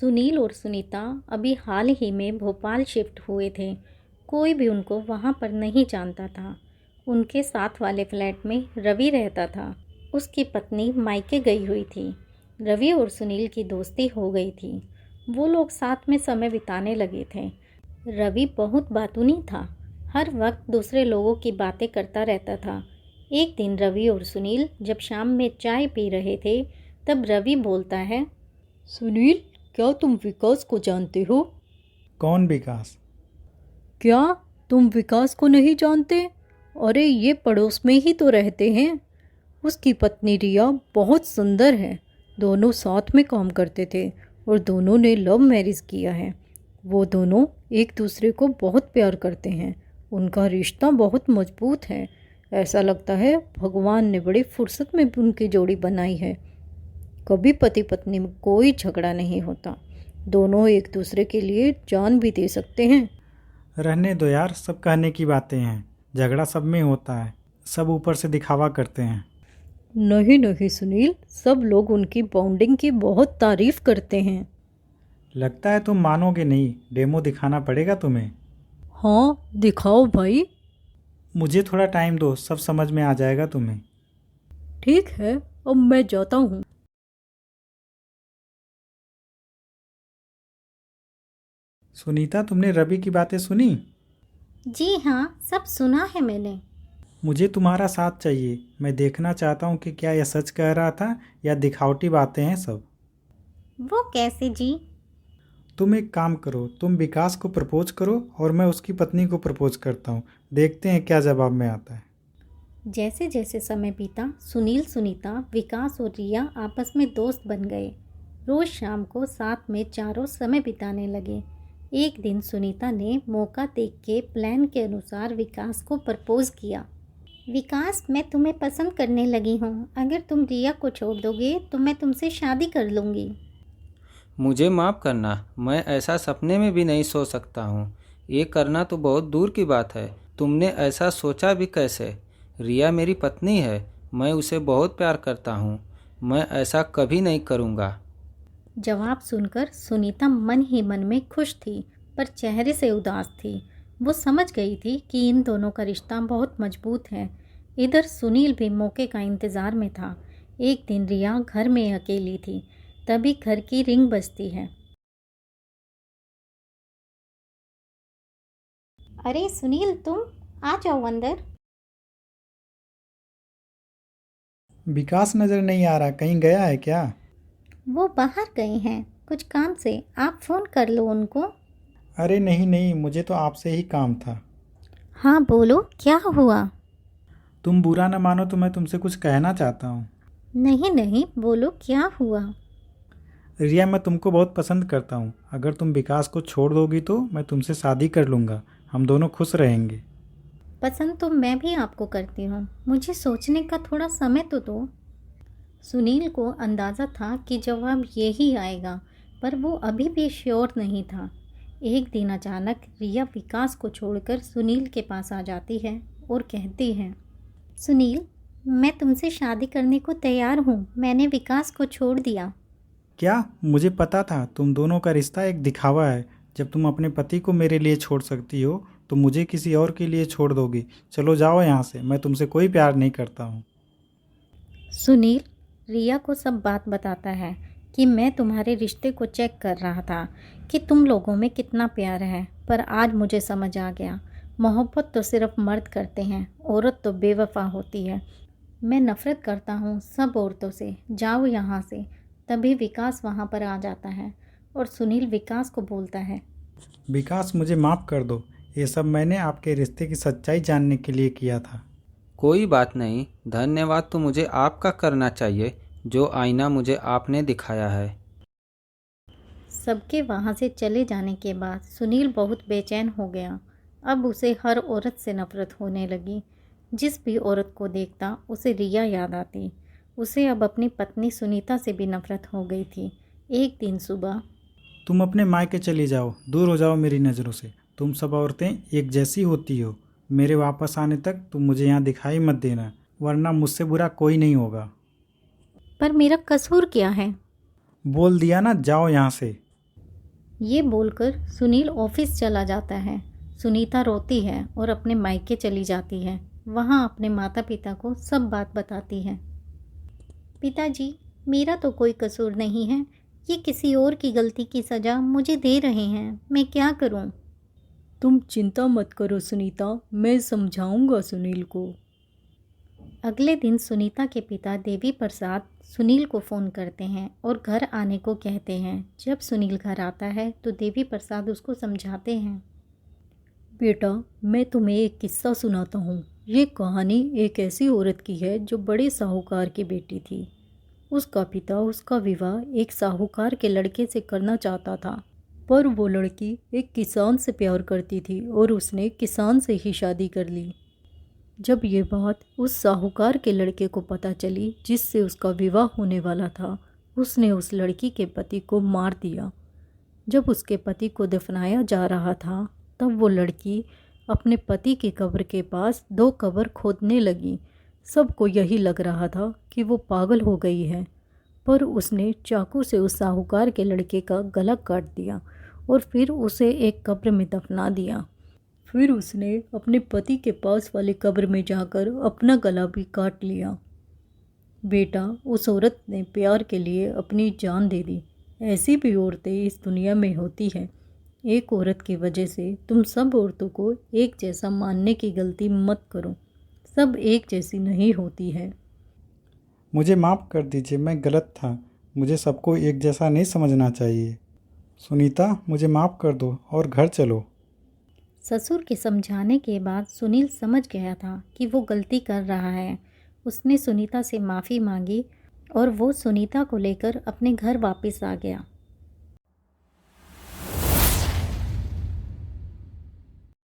सुनील और सुनीता अभी हाल ही में भोपाल शिफ्ट हुए थे। कोई भी उनको वहाँ पर नहीं जानता था। उनके साथ वाले फ्लैट में रवि रहता था। उसकी पत्नी मायके गई हुई थी। रवि और सुनील की दोस्ती हो गई थी। वो लोग साथ में समय बिताने लगे थे। रवि बहुत बातूनी था। हर वक्त दूसरे लोगों की बातें करता रहता था। एक दिन रवि और सुनील जब शाम में चाय पी रहे थे, तब रवि बोलता है, सुनील, क्या तुम विकास को जानते हो? कौन विकास? क्या तुम विकास को नहीं जानते? अरे ये पड़ोस में ही तो रहते हैं। उसकी पत्नी रिया बहुत सुंदर है। दोनों साथ में काम करते थे और दोनों ने लव मैरिज किया है। वो दोनों एक दूसरे को बहुत प्यार करते हैं। उनका रिश्ता बहुत मजबूत है। ऐसा लगता है भगवान ने बड़ी फुर्सत में उनकी जोड़ी बनाई है। कभी पति पत्नी में कोई झगड़ा नहीं होता। दोनों एक दूसरे के लिए जान भी दे सकते हैं। रहने दो यार, सब कहने की बातें हैं। झगड़ा सब में होता है, सब ऊपर से दिखावा करते हैं। नहीं नहीं सुनील, सब लोग उनकी बॉन्डिंग की बहुत तारीफ करते हैं। लगता है तुम मानोगे नहीं, डेमो दिखाना पड़ेगा तुम्हें। हाँ दिखाओ भाई। मुझे थोड़ा टाइम दो, सब समझ में आ जाएगा तुम्हें। ठीक है, अब मैं जाता हूँ। सुनीता, तुमने रवि की बातें सुनी? जी हाँ, सब सुना है मैंने। मुझे तुम्हारा साथ चाहिए। मैं देखना चाहता हूँ कि क्या यह सच कह रहा था या दिखावटी बातें हैं सब। वो कैसे जी? तुम एक काम करो, तुम विकास को प्रपोज करो और मैं उसकी पत्नी को प्रपोज करता हूँ। देखते हैं क्या जवाब में आता है। जैसे जैसे समय बीता, सुनील, सुनीता, विकास और रिया आपस में दोस्त बन गए। रोज शाम को साथ में चारों समय बिताने लगे। एक दिन सुनीता ने मौका देख के प्लान के अनुसार विकास को प्रपोज किया। विकास, मैं तुम्हें पसंद करने लगी हूँ। अगर तुम रिया को छोड़ दोगे तो मैं तुमसे शादी कर लूँगी। मुझे माफ़ करना, मैं ऐसा सपने में भी नहीं सोच सकता हूँ। ये करना तो बहुत दूर की बात है। तुमने ऐसा सोचा भी कैसे? रिया मेरी पत्नी है, मैं उसे बहुत प्यार करता हूँ। मैं ऐसा कभी नहीं करूँगा। जवाब सुनकर सुनीता मन ही मन में खुश थी, पर चेहरे से उदास थी। वो समझ गई थी कि इन दोनों का रिश्ता बहुत मजबूत है। इधर सुनील भी मौके का इंतज़ार में था। एक दिन रिया घर में अकेली थी, तभी घर की रिंग बजती है। अरे सुनील, तुम आ जाओ अंदर। विकास नज़र नहीं आ रहा, कहीं गया है क्या? वो बाहर गए हैं कुछ काम से, आप फ़ोन कर लो उनको। अरे नहीं नहीं, मुझे तो आपसे ही काम था। हाँ बोलो, क्या हुआ? तुम बुरा न मानो तो मैं तुमसे कुछ कहना चाहता हूँ। नहीं नहीं, बोलो क्या हुआ। रिया, मैं तुमको बहुत पसंद करता हूँ। अगर तुम विकास को छोड़ दोगी तो मैं तुमसे शादी कर लूँगा। हम दोनों खुश रहेंगे। पसंद तो मैं भी आपको करती हूँ, मुझे सोचने का थोड़ा समय तो दो। सुनील को अंदाज़ा था कि जवाब यही आएगा, पर वो अभी भी श्योर नहीं था। एक दिन अचानक रिया विकास को छोड़कर सुनील के पास आ जाती है और कहती है, सुनील, मैं तुमसे शादी करने को तैयार हूँ। मैंने विकास को छोड़ दिया। क्या? मुझे पता था तुम दोनों का रिश्ता एक दिखावा है। जब तुम अपने पति को मेरे लिए छोड़ सकती हो तो मुझे किसी और के लिए छोड़ दोगी। चलो जाओ यहाँ से, मैं तुमसे कोई प्यार नहीं करता हूँ। सुनील रिया को सब बात बताता है कि मैं तुम्हारे रिश्ते को चेक कर रहा था कि तुम लोगों में कितना प्यार है, पर आज मुझे समझ आ गया, मोहब्बत तो सिर्फ मर्द करते हैं, औरत तो बेवफा होती है। मैं नफ़रत करता हूँ सब औरतों से, जाओ यहाँ से। तभी विकास वहाँ पर आ जाता है और सुनील विकास को बोलता है, विकास, मुझे माफ़ कर दो। ये सब मैंने आपके रिश्ते की सच्चाई जानने के लिए किया था। कोई बात नहीं, धन्यवाद तो मुझे आपका करना चाहिए, जो आईना मुझे आपने दिखाया है। सबके वहाँ से चले जाने के बाद सुनील बहुत बेचैन हो गया। अब उसे हर औरत से नफ़रत होने लगी। जिस भी औरत को देखता उसे रिया याद आती। उसे अब अपनी पत्नी सुनीता से भी नफ़रत हो गई थी। एक दिन सुबह, तुम अपने मायके चली जाओ, दूर हो जाओ मेरी नज़रों से। तुम सब औरतें एक जैसी होती हो। मेरे वापस आने तक तुम मुझे यहाँ दिखाई मत देना, वरना मुझसे बुरा कोई नहीं होगा। पर मेरा कसूर क्या है? बोल दिया ना, जाओ यहाँ से। ये बोलकर सुनील ऑफिस चला जाता है। सुनीता रोती है और अपने मायके चली जाती है। वहाँ अपने माता पिता को सब बात बताती है। पिताजी, मेरा तो कोई कसूर नहीं है। ये किसी और की गलती की सज़ा मुझे दे रहे हैं। मैं क्या करूं? तुम चिंता मत करो सुनीता, मैं समझाऊंगा सुनील को। अगले दिन सुनीता के पिता देवी प्रसाद सुनील को फ़ोन करते हैं और घर आने को कहते हैं। जब सुनील घर आता है तो देवी प्रसाद उसको समझाते हैं। बेटा, मैं तुम्हें एक किस्सा सुनाता हूँ। ये कहानी एक ऐसी औरत की है जो बड़े साहूकार की बेटी थी। उसका पिता उसका विवाह एक साहूकार के लड़के से करना चाहता था, पर वो लड़की एक किसान से प्यार करती थी और उसने किसान से ही शादी कर ली। जब ये बात उस साहूकार के लड़के को पता चली जिससे उसका विवाह होने वाला था, उसने उस लड़की के पति को मार दिया। जब उसके पति को दफनाया जा रहा था, तब वो लड़की अपने पति की कब्र के पास 2 कब्र खोदने लगी। सबको यही लग रहा था कि वो पागल हो गई है, पर उसने चाकू से उस साहूकार के लड़के का गला काट दिया और फिर उसे एक कब्र में दफना दिया। फिर उसने अपने पति के पास वाले कब्र में जाकर अपना गला भी काट लिया। बेटा, उस औरत ने प्यार के लिए अपनी जान दे दी। ऐसी भी औरतें इस दुनिया में होती हैं। एक औरत की वजह से तुम सब औरतों को एक जैसा मानने की गलती मत करो। सब एक जैसी नहीं होती है। मुझे माफ़ कर दीजिए, मैं गलत था। मुझे सबको एक जैसा नहीं समझना चाहिए। सुनीता, मुझे माफ़ कर दो और घर चलो। ससुर के समझाने के बाद सुनील समझ गया था कि वो गलती कर रहा है। उसने सुनीता से माफ़ी मांगी और वो सुनीता को लेकर अपने घर वापस आ गया।